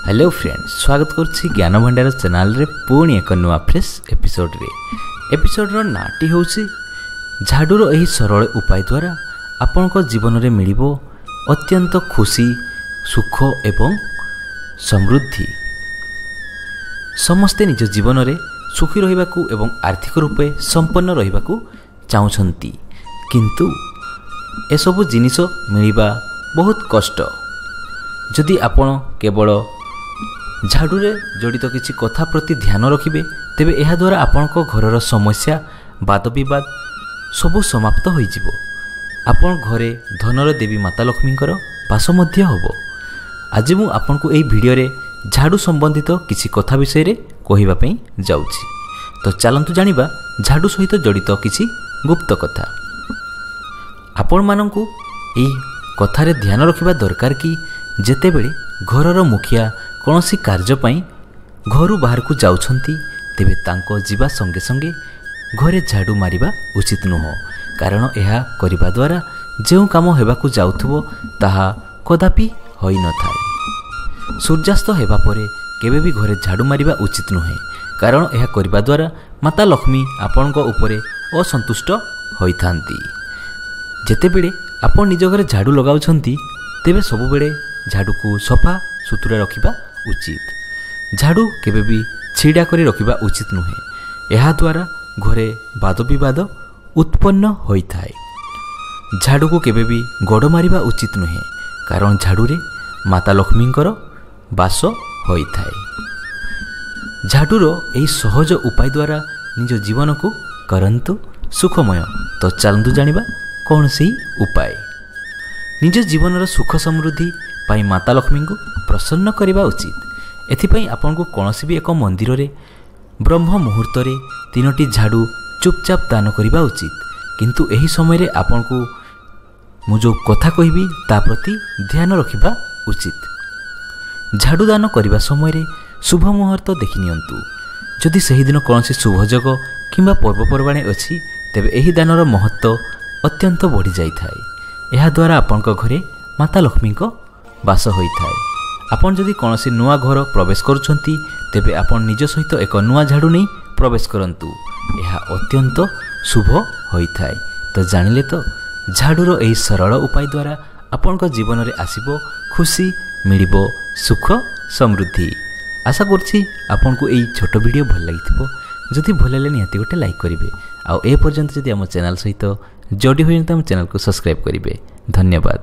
Hello friends, स्वागत करुच्ची ज्ञान भंडार चैनल रे पुणी एक नुआ फ्रेश एपिसोड नाटी हूँ झाड़ूर यही सरल उपाय द्वारा आपण जीवन में मिल अत्यंत खुशी सुख एवं समृद्धि। समस्ते निज जीवन में सुखी रहिबाकू एवं आर्थिक रूपे संपन्न रहिबाकू चाहुछंती, किंतु एसबु जिनिस मिलिबा बहुत कष्ट। जदि आपण केवल झाड़ू रे जड़ित किसी कथा प्रति ध्यान रखिबे तेबे एहा द्वारा आपणको घरर समस्या वाद विवाद सबु समाप्त होई जिवो। आपण घरे धनर देवी माता लक्ष्मींकर वास मध्य होबो। आज मु आपणको एई वीडियो रे झाड़ू संबंधित किसी कथा विषय रे कहिबा पई जाउछि। तो चलंतु जानिबा झाड़ू सहित जड़ित किसी गुप्त कथा। आपण मानंकु एई कथारे ध्यान रखिबा दरकार कि जेतेबेले घरर मुखिया कौनसी कार्य पाई घर बाहर को जाउछंती तेबे तांको जीवा संगे संगे घरे झाड़ू मारिबा उचित नुह। कारण यह करिबा द्वारा जेउ काम हेबाकू जाउथबो ताहा कदापि होई न थाए। सूर्यास्त हेबा परे केबे भी घरे झाड़ू मारिबा उचित नुहे, कारण यह करिबा द्वारा माता लक्ष्मी आपणको उपरे असंतुष्ट होइथांती। जेतेबेले आपण निज घरे झाड़ू लगाउछंती तेबे सबु बेले झाड़ू को सफा सुतुरा रखिबा उचित। झाड़ू केबे भी छिड़ा करी रखिबा उचित नुहे, एहा द्वारा घरे वाद विवाद उत्पन्न होइथाए। झाड़ू को केबे भी गोड़ मारिबा उचित नुहे, कारण झाड़ू रे माता लक्ष्मींकर वास होइथाए। झाड़ूर एही सहज उपाय द्वारा निज जीवन को करंतु सुखमय। तो चलंतु जानिबा कौन सी उपाय। निज जीवन सुख समृद्धि पाई माता लक्ष्मी को प्रसन्न करने उचित। एथिपाई आपन को कौनसी भी एक मंदिर रे ब्रह्म मुहूर्त रे 3टी झाड़ू चुपचाप दान करने उचित। किंतु एही समय रे आपन को मु जो कथा कहबी ता प्रति ध्यान रखिबा उचित। झाड़ू दान करने समय रे शुभ मुहूर्त देखि नियंतु। जदि सही दिन कौनसी शुभ जग किंबा पर्वपर्वाणी अछि तेबे एही दानर महत्व अत्यंत बढ़ी जाई थाए। एहा द्वारा आपनक घरे माता लक्ष्मी को वास होइथाए। आपन जदि कौनसी नुआ घर प्रवेश करुछंती तेबे आपन निज सहित एक नुआ झाड़ू नहीं प्रवेश करंतु, यह अत्यंत शुभ होइथाए। तो जानिले तो झाड़ूर एही सरल उपाय द्वारा आपनक जीवन में आसीबो खुशी मिलिबो सुख समृद्धि। आशा करछि आपनको एही छोट वीडियो भल लागिथिबो। जदि भल लागले निहाती गोटे लाइक करिवे, आ ए पर्यंत जदि हम चैनल सहित जोड़ी होइनता हम चैनल को सब्सक्राइब करिवे। धन्यवाद।